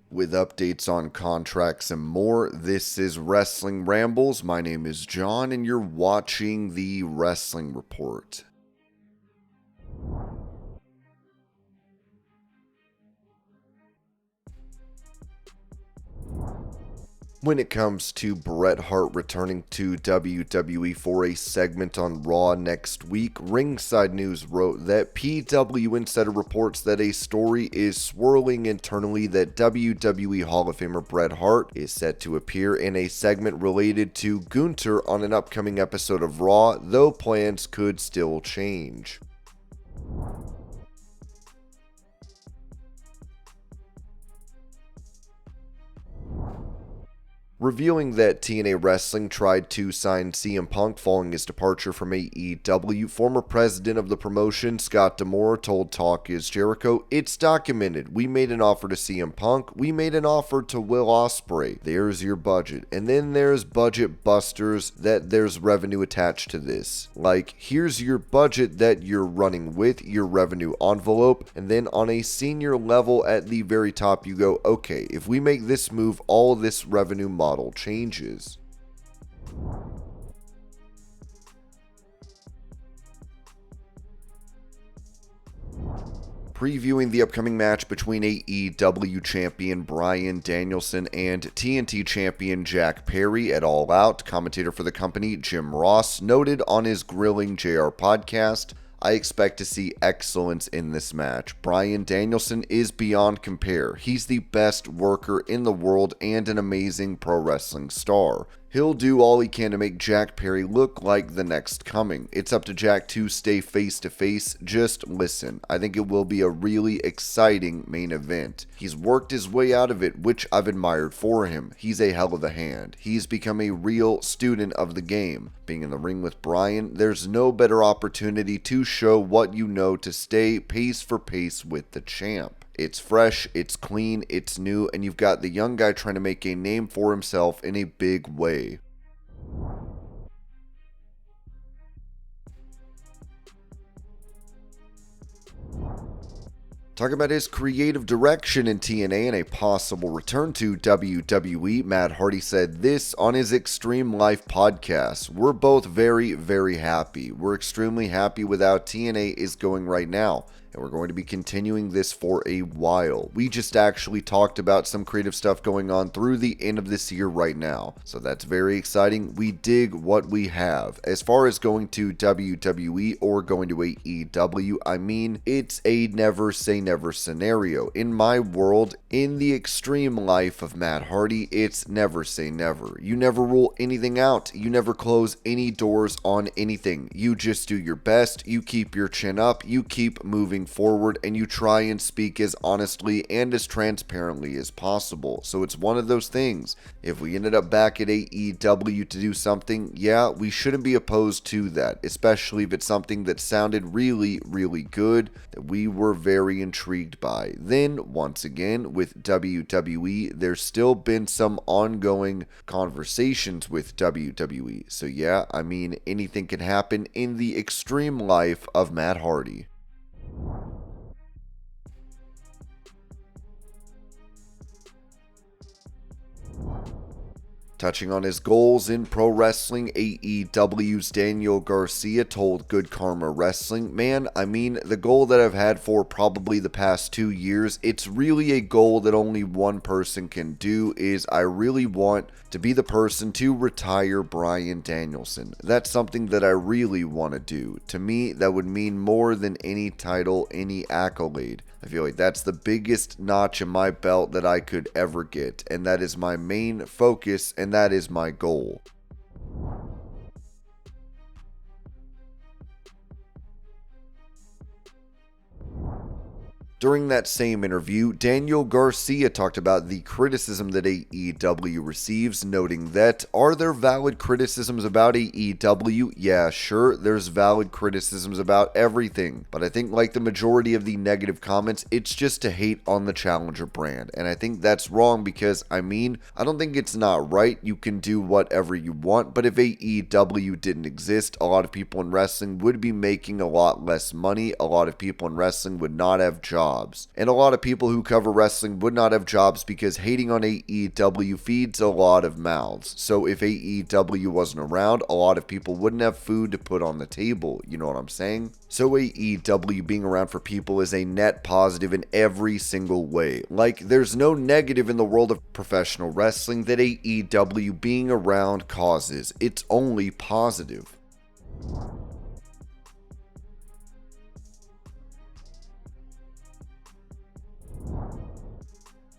With updates on contracts and more, this is Wrestling Rambles. My name is John, and you're watching the Wrestling Report. When it comes to Bret Hart returning to WWE for a segment on Raw next week, Ringside News wrote that PW Insider reports that a story is swirling internally that WWE Hall of Famer Bret Hart is set to appear in a segment related to Gunther on an upcoming episode of Raw, though plans could still change. Revealing that TNA Wrestling tried to sign CM Punk following his departure from AEW, former president of the promotion Scott D'Amore told Talk Is Jericho, "It's documented. We made an offer to CM Punk. We made an offer to Will Ospreay. There's your budget. And then there's budget busters that there's revenue attached to this. Like, here's your budget that you're running with, your revenue envelope, and then on a senior level at the very top you go, okay, if we make this move, all this revenue model changes." Previewing the upcoming match between AEW champion Bryan Danielson and TNT champion Jack Perry at All Out, commentator for the company Jim Ross noted on his Grilling JR podcast, "I expect to see excellence in this match. Bryan Danielson is beyond compare. He's the best worker in the world and an amazing pro wrestling star. He'll do all he can to make Jack Perry look like the next coming. It's up to Jack to stay face to face. Just listen. I think it will be a really exciting main event. He's worked his way out of it, which I've admired for him. He's a hell of a hand. He's become a real student of the game. Being in the ring with Bryan, there's no better opportunity to show what you know to stay pace for pace with the champ. It's fresh, it's clean, it's new, and you've got the young guy trying to make a name for himself in a big way." Talking about his creative direction in TNA and a possible return to WWE, Matt Hardy said this on his Extreme Life podcast. "We're both very, very happy. We're extremely happy with how TNA is going right now, and we're going to be continuing this for a while. We just actually talked about some creative stuff going on through the end of this year right now, so that's very exciting. We dig what we have. As far as going to WWE or going to AEW, I mean, it's a never say never scenario. In my world, in the extreme life of Matt Hardy, it's never say never. You never rule anything out. You never close any doors on anything. You just do your best. You keep your chin up. You keep moving forward, and you try and speak as honestly and as transparently as possible. So it's one of those things. If we ended up back at AEW to do something, yeah, we shouldn't be opposed to that, especially if it's something that sounded really, really good, that we were very intrigued by. Then, once again, with WWE, there's still been some ongoing conversations with WWE. So yeah, I mean, anything can happen in the extreme life of Matt Hardy. Touching on his goals in pro wrestling, AEW's Daniel Garcia told Good Karma Wrestling, "Man, I mean, the goal that I've had for probably the past 2 years, it's really a goal that only one person can do, is I really want to be the person to retire Bryan Danielson. That's something that I really want to do. To me, that would mean more than any title, any accolade. I feel like that's the biggest notch in my belt that I could ever get, and that is my main focus, and that is my goal." During that same interview, Daniel Garcia talked about the criticism that AEW receives, noting that, "Are there valid criticisms about AEW? Yeah, sure, there's valid criticisms about everything, but I think like the majority of the negative comments, it's just to hate on the challenger brand, and I think that's wrong because, I mean, I don't think it's not right. You can do whatever you want, but if AEW didn't exist, a lot of people in wrestling would be making a lot less money, a lot of people in wrestling would not have jobs jobs. And a lot of people who cover wrestling would not have jobs because hating on AEW feeds a lot of mouths. So if AEW wasn't around, a lot of people wouldn't have food to put on the table, you know what I'm saying? So AEW being around for people is a net positive in every single way. Like, there's no negative in the world of professional wrestling that AEW being around causes. It's only positive.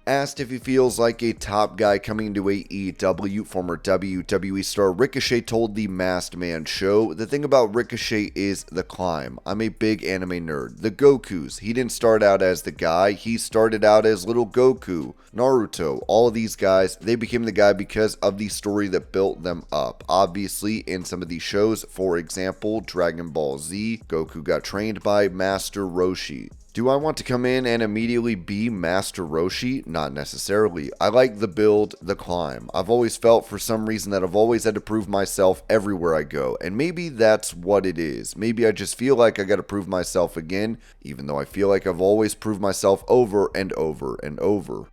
Asked if he feels like a top guy coming into AEW, former WWE star Ricochet told the Masked Man show, "The thing about Ricochet is the climb. I'm a big anime nerd. The Gokus. He didn't start out as the guy. He started out as little Goku. Naruto. All of these guys, they became the guy because of the story that built them up. Obviously, in some of these shows, for example, Dragon Ball Z, Goku got trained by Master Roshi. Do I want to come in and immediately be Master Roshi? Not necessarily. I like the build, the climb. I've always felt for some reason that I've always had to prove myself everywhere I go, and maybe that's what it is. Maybe I just feel like I gotta prove myself again, even though I feel like I've always proved myself over and over and over."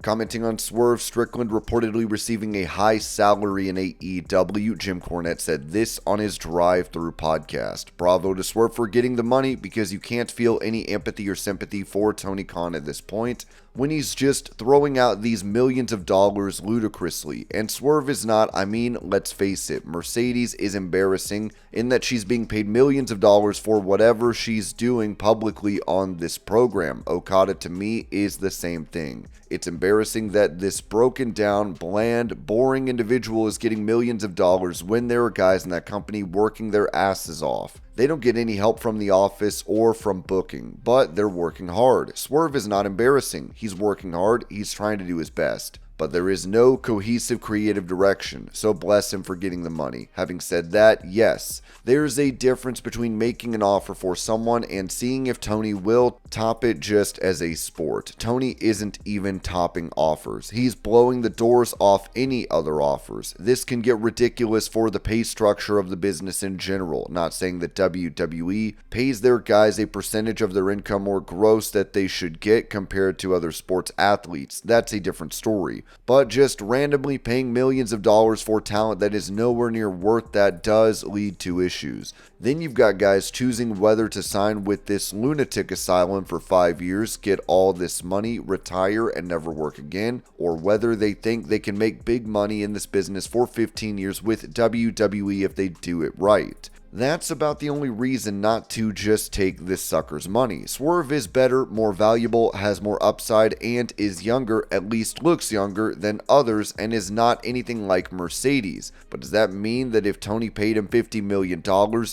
Commenting on Swerve Strickland reportedly receiving a high salary in AEW, Jim Cornette said this on his drive-through podcast. "Bravo to Swerve for getting the money, because you can't feel any empathy or sympathy for Tony Khan at this point, when he's just throwing out these millions of dollars ludicrously. And Swerve is not, I mean, let's face it, Mercedes is embarrassing in that she's being paid millions of dollars for whatever she's doing publicly on this program. Okada, to me, is the same thing. It's embarrassing that this broken down, bland, boring individual is getting millions of dollars when there are guys in that company working their asses off. They don't get any help from the office or from booking, but they're working hard. Swerve is not embarrassing. He's working hard. He's trying to do his best. But there is no cohesive creative direction, so bless him for getting the money. Having said that, yes, there's a difference between making an offer for someone and seeing if Tony will top it just as a sport. Tony isn't even topping offers. He's blowing the doors off any other offers. This can get ridiculous for the pay structure of the business in general. Not saying that WWE pays their guys a percentage of their income or gross that they should get compared to other sports athletes. That's a different story. But just randomly paying millions of dollars for talent that is nowhere near worth that does lead to issues. Then you've got guys choosing whether to sign with this lunatic asylum for 5 years, get all this money, retire, and never work again, or whether they think they can make big money in this business for 15 years with WWE if they do it right. That's about the only reason not to just take this sucker's money. Swerve is better, more valuable, has more upside, and is younger, at least looks younger, than others, and is not anything like Mercedes. But does that mean that if Tony paid him $50 million,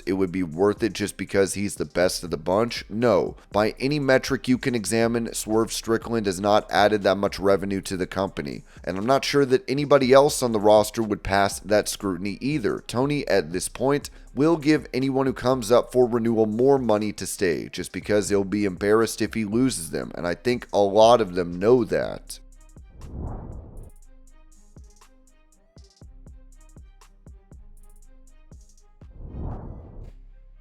it would be worth it just because he's the best of the bunch? No. By any metric you can examine, Swerve Strickland has not added that much revenue to the company. And I'm not sure that anybody else on the roster would pass that scrutiny either. Tony, at this point, will give anyone who comes up for renewal more money to stay, just because he'll be embarrassed if he loses them, and I think a lot of them know that.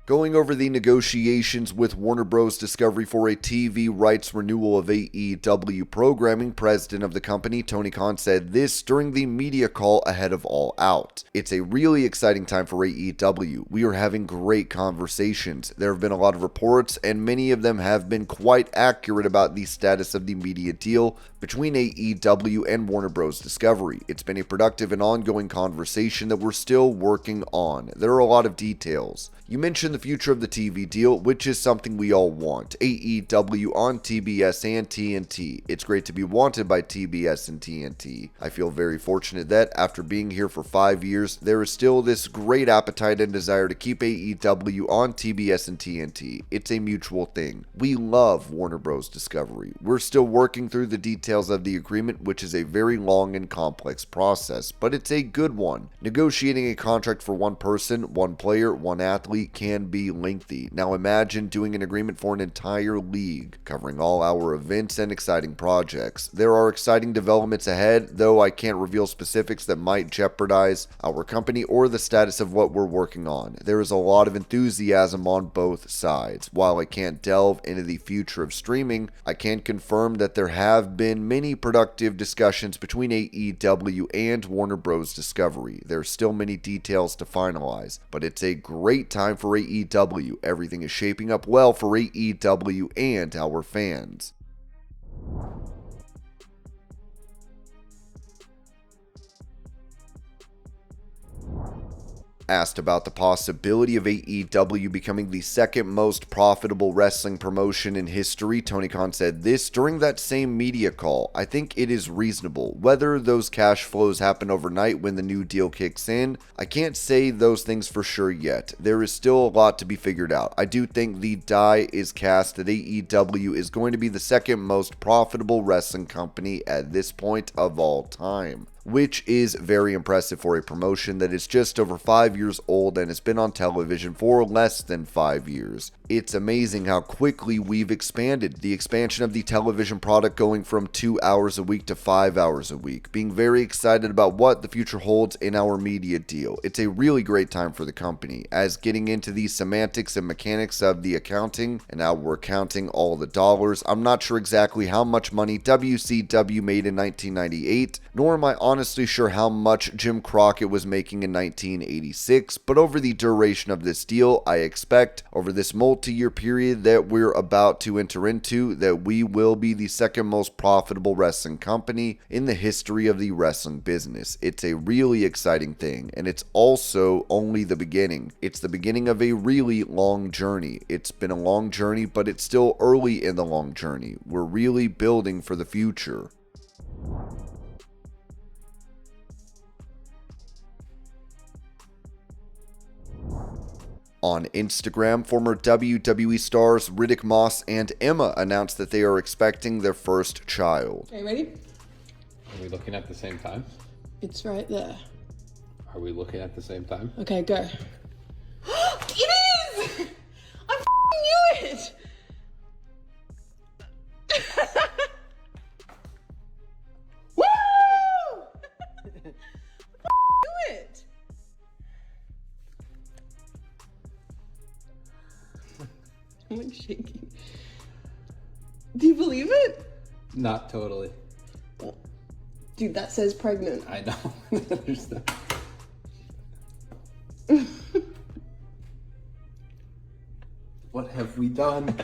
Going over the negotiations with Warner Bros. Discovery for a TV rights renewal of AEW programming, president of the company, Tony Khan, said this during the media call ahead of All Out. "It's a really exciting time for AEW. We are having great conversations. There have been a lot of reports, and many of them have been quite accurate about the status of the media deal between AEW and Warner Bros. Discovery. It's been a productive and ongoing conversation that we're still working on. There are a lot of details. You mentioned the future of the TV deal, which is something we all want. AEW on TBS and TNT. It's great to be wanted by TBS and TNT. I feel very fortunate that, after being here for 5 years, there is still this great appetite and desire to keep AEW on TBS and TNT. It's a mutual thing. We love Warner Bros. Discovery. We're still working through the details of the agreement, which is a very long and complex process, but it's a good one. Negotiating a contract for one person, one player, one athlete can can be lengthy. Now imagine doing an agreement for an entire league, covering all our events and exciting projects. There are exciting developments ahead, though I can't reveal specifics that might jeopardize our company or the status of what we're working on. There is a lot of enthusiasm on both sides. While I can't delve into the future of streaming, I can confirm that there have been many productive discussions between AEW and Warner Bros. Discovery. There's still many details to finalize, but it's a great time for AEW. Everything is shaping up well for AEW and our fans. Asked about the possibility of AEW becoming the second most profitable wrestling promotion in history, Tony Khan said this during that same media call. I think it is reasonable. Whether those cash flows happen overnight when the new deal kicks in, I can't say those things for sure yet. There is still a lot to be figured out. I do think the die is cast that AEW is going to be the second most profitable wrestling company at this point of all time, which is very impressive for a promotion that is just over 5 years old and has been on television for less than 5 years. It's amazing how quickly we've expanded. The expansion of the television product going from 2 hours a week to 5 hours a week. Being very excited about what the future holds in our media deal. It's a really great time for the company, as getting into the semantics and mechanics of the accounting, and now we're counting all the dollars. I'm not sure exactly how much money WCW made in 1998, nor am I honestly sure how much Jim Crockett was making in 1986, but over the duration of this deal, I expect over this multi-year period that we're about to enter into that we will be the second most profitable wrestling company in the history of the wrestling business. It's a really exciting thing, and it's also only the beginning. It's the beginning of a really long journey. It's been a long journey, but it's still early in the long journey. We're really building for the future. On Instagram, former WWE stars Riddick Moss and Emma announced that they are expecting their first child. Okay, ready? Are we looking at the same time? It's right there. Are we looking at the same time? Okay, go. It is! I knew it! Woo! Knew it! I'm like shaking. Do you believe it? Not totally. Dude, that says pregnant. I know. There's the... What have we done?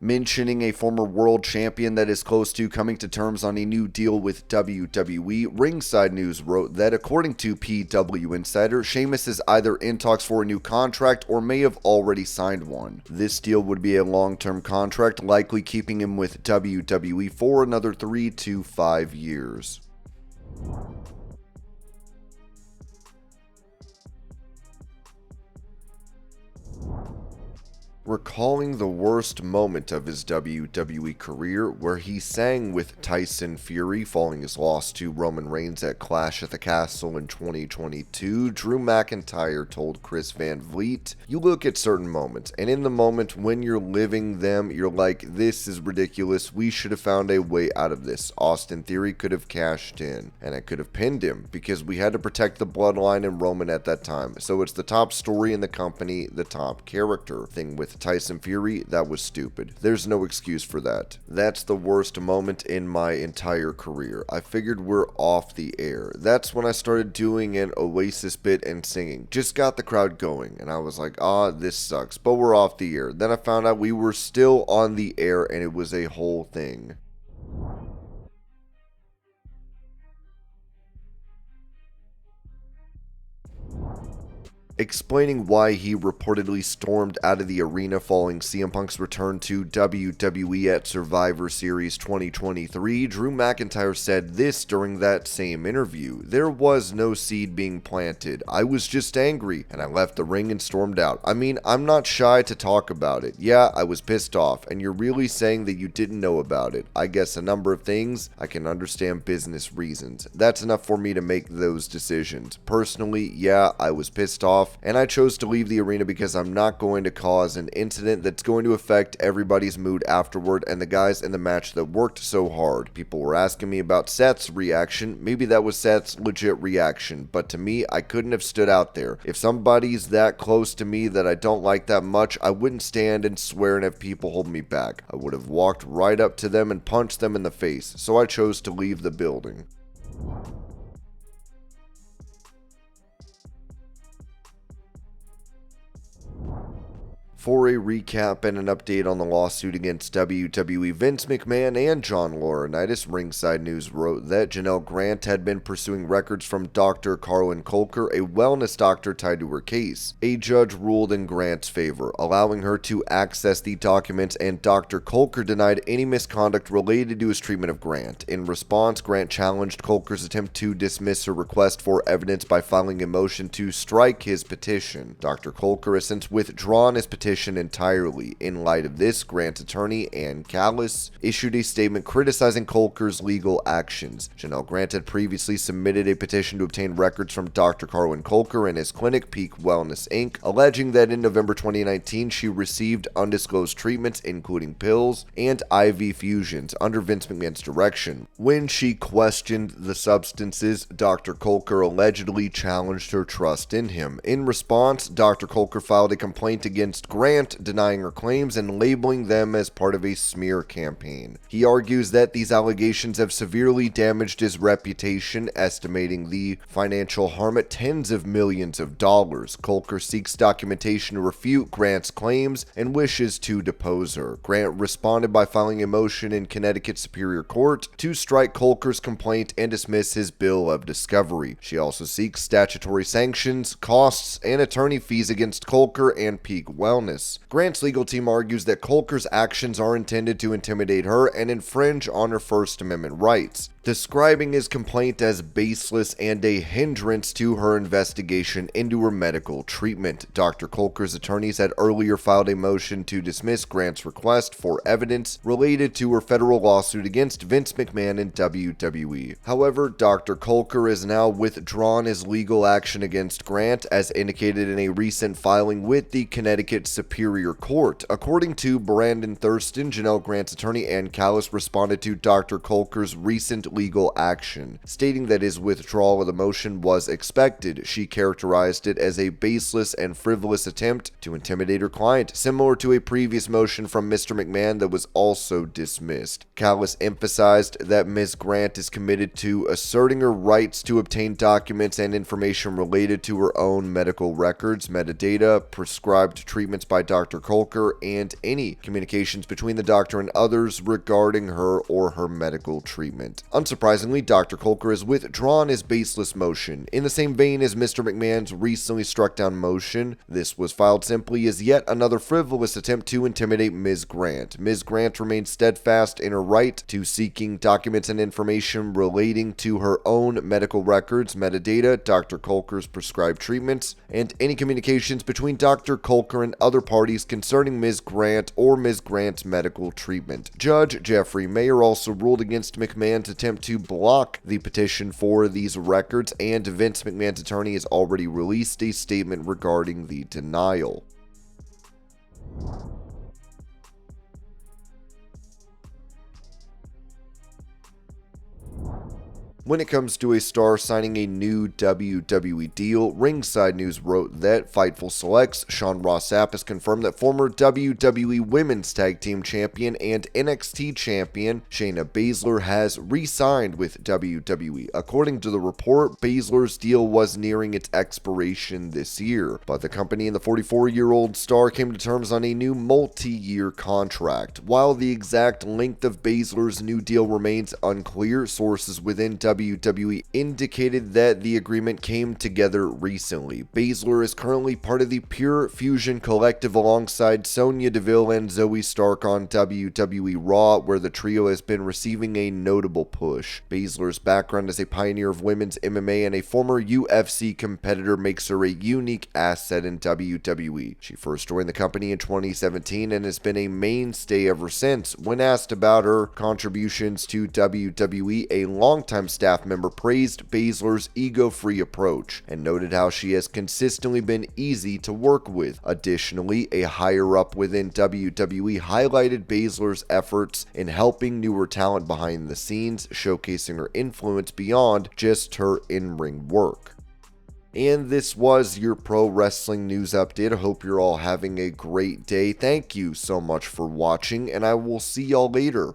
Mentioning a former world champion that is close to coming to terms on a new deal with WWE, Ringside News wrote that according to PW Insider, Sheamus is either in talks for a new contract or may have already signed one. This deal would be a long-term contract, likely keeping him with WWE for another 3 to 5 years. Recalling the worst moment of his WWE career, where he sang with Tyson Fury following his loss to Roman Reigns at Clash at the Castle in 2022, Drew McIntyre told Chris Van Vliet, "You look at certain moments, and in the moment when you're living them, you're like, this is ridiculous, we should have found a way out of this. Austin Theory could have cashed in, and I could have pinned him, because we had to protect the bloodline and Roman at that time. So it's the top story in the company, the top character. Thing with Tyson Fury, that was stupid. There's no excuse for that. That's the worst moment in my entire career. I figured we're off the air. That's when I started doing an Oasis bit and singing. Just got the crowd going, and I was like, this sucks, but we're off the air. Then I found out we were still on the air, and it was a whole thing." explaining why he reportedly stormed out of the arena following CM Punk's return to WWE at Survivor Series 2023. Drew McIntyre said this during that same interview: "There was no seed being planted. I was just angry, and I left the ring and stormed out. I mean, I'm not shy to talk about it. Yeah, I was pissed off, and you're really saying that you didn't know about it. I guess a number of things. I can understand business reasons. That's enough for me to make those decisions. Personally, yeah, I was pissed off, and I chose to leave the arena because I'm not going to cause an incident that's going to affect everybody's mood afterward and the guys in the match that worked so hard. People were asking me about Seth's reaction. Maybe that was Seth's legit reaction, but to me, I couldn't have stood out there. If somebody's that close to me that I don't like that much, I wouldn't stand and swear and have people hold me back. I would have walked right up to them and punched them in the face, so I chose to leave the building." For a recap and an update on the lawsuit against WWE, Vince McMahon and John Laurinaitis, Ringside News wrote that Janelle Grant had been pursuing records from Dr. Carlin Colker, a wellness doctor tied to her case. A judge ruled in Grant's favor, allowing her to access the documents, and Dr. Colker denied any misconduct related to his treatment of Grant. In response, Grant challenged Colker's attempt to dismiss her request for evidence by filing a motion to strike his petition. Dr. Colker has since withdrawn his petition entirely. In light of this, Grant's attorney, Ann Callis, issued a statement criticizing Colker's legal actions. Janelle Grant had previously submitted a petition to obtain records from Dr. Carlin Colker and his clinic, Peak Wellness Inc., alleging that in November 2019 she received undisclosed treatments, including pills and IV fusions, under Vince McMahon's direction. When she questioned the substances, Dr. Colker allegedly challenged her trust in him. In response, Dr. Colker filed a complaint against Grant, denying her claims and labeling them as part of a smear campaign. He argues that these allegations have severely damaged his reputation, estimating the financial harm at tens of millions of dollars. Colker seeks documentation to refute Grant's claims and wishes to depose her. Grant responded by filing a motion in Connecticut Superior Court to strike Colker's complaint and dismiss his bill of discovery. She also seeks statutory sanctions, costs, and attorney fees against Colker and Peak Wellness. Grant's legal team argues that Colker's actions are intended to intimidate her and infringe on her First Amendment rights, describing his complaint as baseless and a hindrance to her investigation into her medical treatment. Dr. Colker's attorneys had earlier filed a motion to dismiss Grant's request for evidence related to her federal lawsuit against Vince McMahon and WWE. However, Dr. Colker has now withdrawn his legal action against Grant, as indicated in a recent filing with the Connecticut Superior Court. According to Brandon Thurston, Janelle Grant's attorney, Ann Callis, responded to Dr. Colker's recent legal action, stating that his withdrawal of the motion was expected. She characterized it as a baseless and frivolous attempt to intimidate her client, similar to a previous motion from Mr. McMahon that was also dismissed. Callis emphasized that Ms. Grant is committed to asserting her rights to obtain documents and information related to her own medical records, metadata, prescribed treatments by Dr. Colker, and any communications between the doctor and others regarding her or her medical treatment. Unsurprisingly, Dr. Colker has withdrawn his baseless motion. In the same vein as Mr. McMahon's recently struck down motion, this was filed simply as yet another frivolous attempt to intimidate Ms. Grant. Ms. Grant remains steadfast in her right to seeking documents and information relating to her own medical records, metadata, Dr. Colker's prescribed treatments, and any communications between Dr. Colker and other parties concerning Ms. Grant or Ms. Grant's medical treatment. Judge Jeffrey Mayer also ruled against McMahon's attempt to block the petition for these records, and Vince McMahon's attorney has already released a statement regarding the denial. When it comes to a star signing a new WWE deal, Ringside News wrote that Fightful Select's Sean Ross Sapp has confirmed that former WWE Women's Tag Team Champion and NXT Champion Shayna Baszler has re-signed with WWE. According to the report, Baszler's deal was nearing its expiration this year, but the company and the 44-year-old star came to terms on a new multi-year contract. While the exact length of Baszler's new deal remains unclear, sources within WWE WWE indicated that the agreement came together recently. Baszler is currently part of the Pure Fusion Collective alongside Sonya Deville and Zoe Stark on WWE Raw, where the trio has been receiving a notable push. Baszler's background as a pioneer of women's MMA and a former UFC competitor makes her a unique asset in WWE. She first joined the company in 2017 and has been a mainstay ever since. When asked about her contributions to WWE, a longtime staff member praised Baszler's ego-free approach and noted how she has consistently been easy to work with. Additionally, a higher-up within WWE highlighted Baszler's efforts in helping newer talent behind the scenes, showcasing her influence beyond just her in-ring work. And this was your pro wrestling news update. I hope you're all having a great day. Thank you so much for watching, and I will see y'all later.